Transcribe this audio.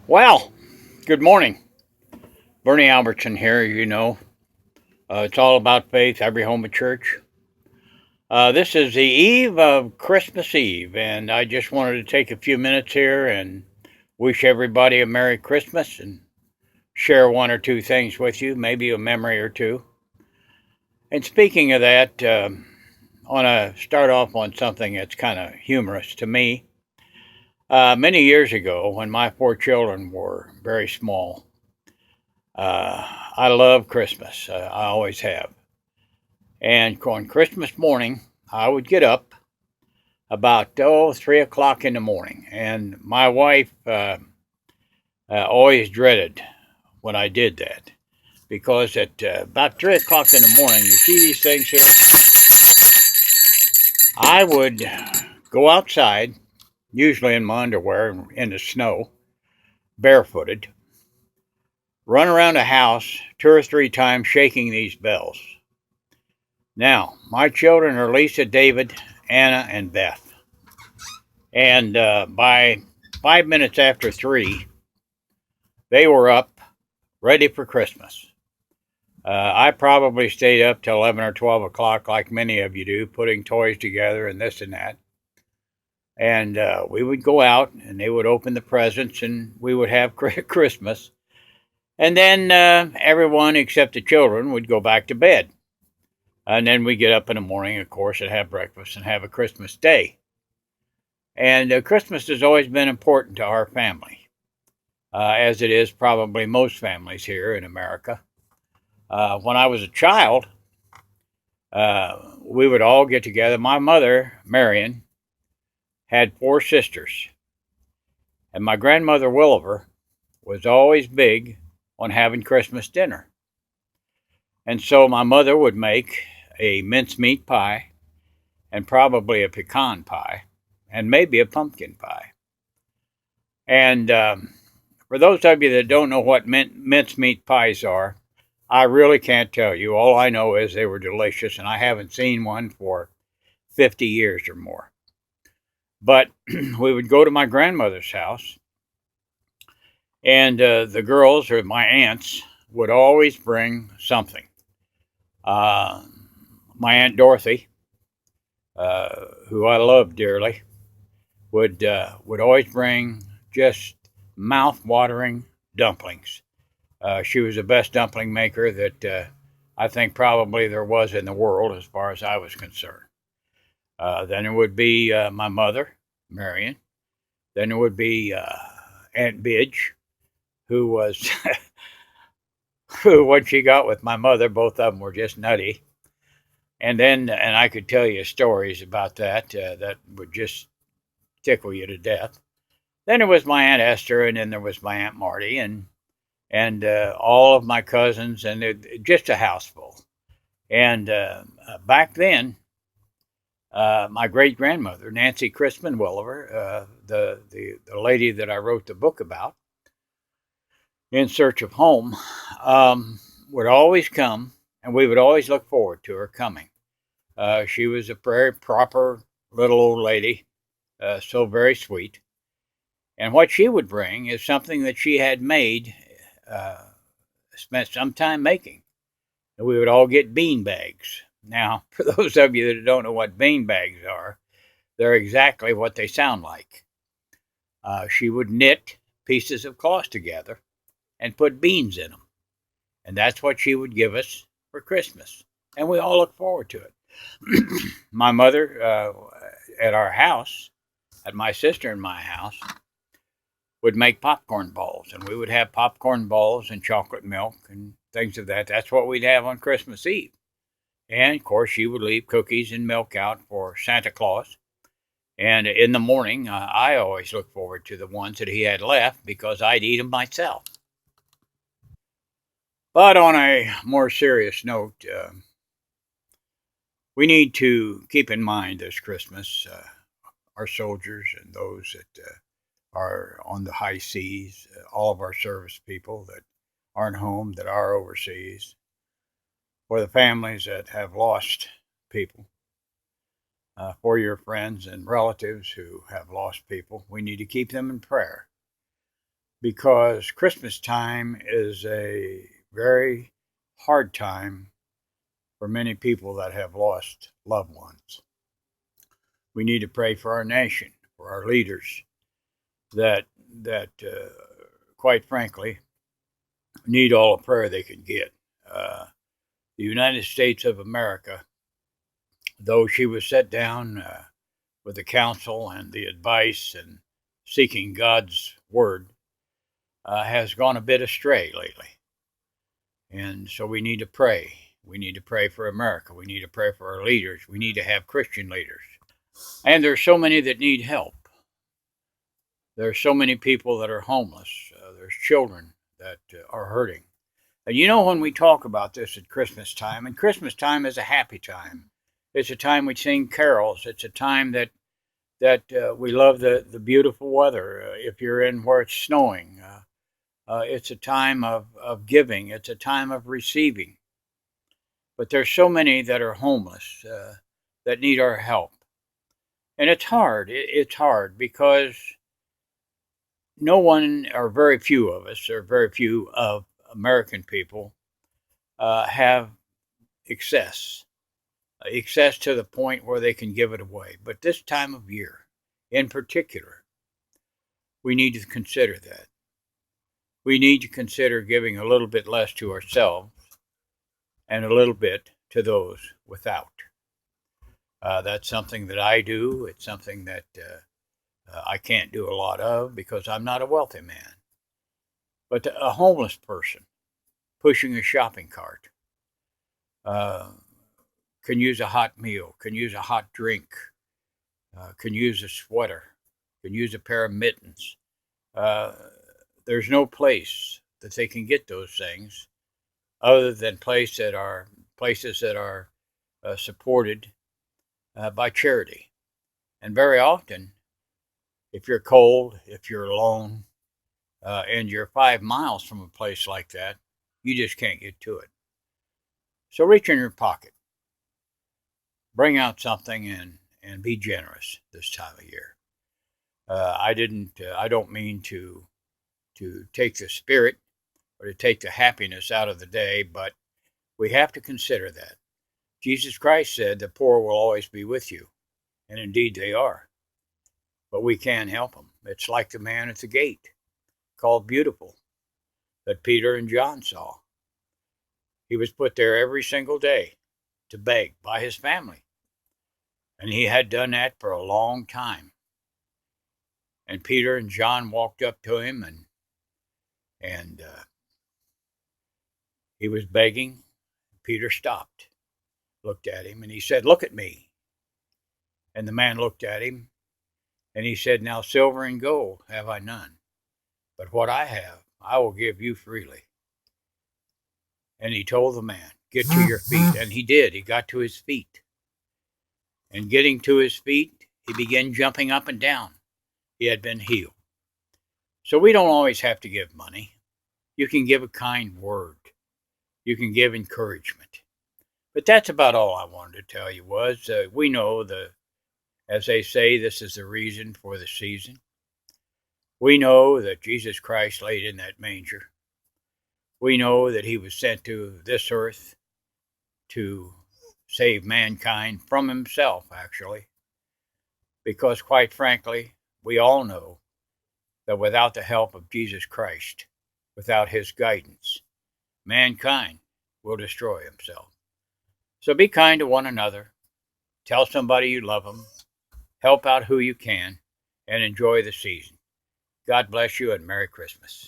Well, good morning. Bernie Albertson here, you know. It's all about faith, every home a church. This is the eve of Christmas Eve, and I just wanted to take a few minutes here and wish everybody a Merry Christmas and share one or two things with you, maybe a memory or two. And speaking of that, I want to start off on something that's kind of humorous to me. Many years ago, when my four children were very small, I love Christmas. I always have. And on Christmas morning, I would get up about 3 o'clock in the morning, and my wife always dreaded when I did that because at about 3 o'clock in the morning, you see these things here. I would go outside, usually in my underwear in the snow, barefooted, run around the house 2 or 3 times shaking these bells. Now, my children are Lisa, David, Anna, and Beth. And by 5 minutes after 3, they were up, ready for Christmas. I probably stayed up till 11 or 12 o'clock, like many of you do, putting toys together and this and that. And we would go out, and they would open the presents, and we would have Christmas. And then everyone except the children would go back to bed. And then we get up in the morning, of course, and have breakfast and have a Christmas day. And Christmas has always been important to our family, as it is probably most families here in America. When I was a child, we would all get together. My mother, Marion, had 4 sisters, and my grandmother, Williver, was always big on having Christmas dinner. And so my mother would make a mincemeat pie and probably a pecan pie and maybe a pumpkin pie. And for those of you that don't know what mincemeat pies are, I really can't tell you. All I know is they were delicious, and I haven't seen one for 50 years or more. But we would go to my grandmother's house, and the girls, or my aunts, would always bring something. Uh, my Aunt Dorothy, who I love dearly, would always bring just mouth-watering dumplings. She was the best dumpling maker that I think probably there was in the world as far as I was concerned. Then it would be my mother, Marion. Then it would be Aunt Bidge, who was, who, when she got with my mother, both of them were just nutty. And I could tell you stories about that that would just tickle you to death. Then there was my Aunt Esther, and then there was my Aunt Marty, and all of my cousins, and just a house full. And back then, my great grandmother, Nancy Crispin Williver, the lady that I wrote the book about, In Search of Home, would always come, and we would always look forward to her coming. She was a very proper little old lady, so very sweet. And what she would bring is something that she had made, spent some time making. And we would all get bean bags. Now, for those of you that don't know what bean bags are, they're exactly what they sound like. She would knit pieces of cloth together and put beans in them. And that's what she would give us for Christmas. And we all look forward to it. My mother, at our house, at my sister and my house, would make popcorn balls. And we would have popcorn balls and chocolate milk and things of that. That's what we'd have on Christmas Eve. And of course, she would leave cookies and milk out for Santa Claus. And in the morning, I always looked forward to the ones that he had left because I'd eat them myself. But on a more serious note, we need to keep in mind this Christmas our soldiers and those that are on the high seas, all of our service people that aren't home, that are overseas, for the families that have lost people, for your friends and relatives who have lost people. We need to keep them in prayer. because Christmas time is a very hard time for many people that have lost loved ones. We need to pray for our nation, for our leaders that quite frankly, need all the prayer they can get. The United States of America, though she was set down with the counsel and the advice and seeking God's word, has gone a bit astray lately. And so we need to pray. We need to pray for America. We need to pray for our leaders. We need to have Christian leaders. And there's so many that need help. There are so many people that are homeless. There's children that are hurting. And you know, when we talk about this at Christmas time, and Christmas time is a happy time. It's a time we sing carols. It's a time that we love the beautiful weather. If you're in where it's snowing, it's a time of giving. It's a time of receiving. But there's so many that are homeless that need our help. And it's hard. It's hard because no one, or very few of us, or very few of American people have excess to the point where they can give it away. But this time of year, in particular, we need to consider that. We need to consider giving a little bit less to ourselves and a little bit to those without. That's something that I do. It's something that I can't do a lot of because I'm not a wealthy man. But a homeless person pushing a shopping cart can use a hot meal, can use a hot drink, can use a sweater, can use a pair of mittens. There's no place that they can get those things other than places that are supported by charity. And very often, if you're cold, if you're alone, and you're 5 miles from a place like that, you just can't get to it. So reach in your pocket, bring out something, and be generous this time of year. I don't mean to take the spirit or to take the happiness out of the day, but we have to consider that. Jesus Christ said the poor will always be with you, and indeed they are. But we can't help them. It's like the man at the gate, called Beautiful, that Peter and John saw. He was put there every single day to beg by his family. And he had done that for a long time. And Peter and John walked up to him and he was begging. Peter stopped, looked at him, and he said, "Look at me." And the man looked at him and he said, "Now silver and gold have I none, but what I have I will give you freely." And he told the man, "Get to your feet." And he did. He got to his feet. And getting to his feet, he began jumping up and down. He had been healed. So we don't always have to give money. You can give a kind word. You can give encouragement. But that's about all I wanted to tell you was we know as they say, this is the reason for the season. We know that Jesus Christ laid in that manger. We know that he was sent to this earth to save mankind from himself, actually. Because quite frankly, we all know that without the help of Jesus Christ, without his guidance, mankind will destroy himself. So be kind to one another. Tell somebody you love them. Help out who you can, and enjoy the season. God bless you, and Merry Christmas.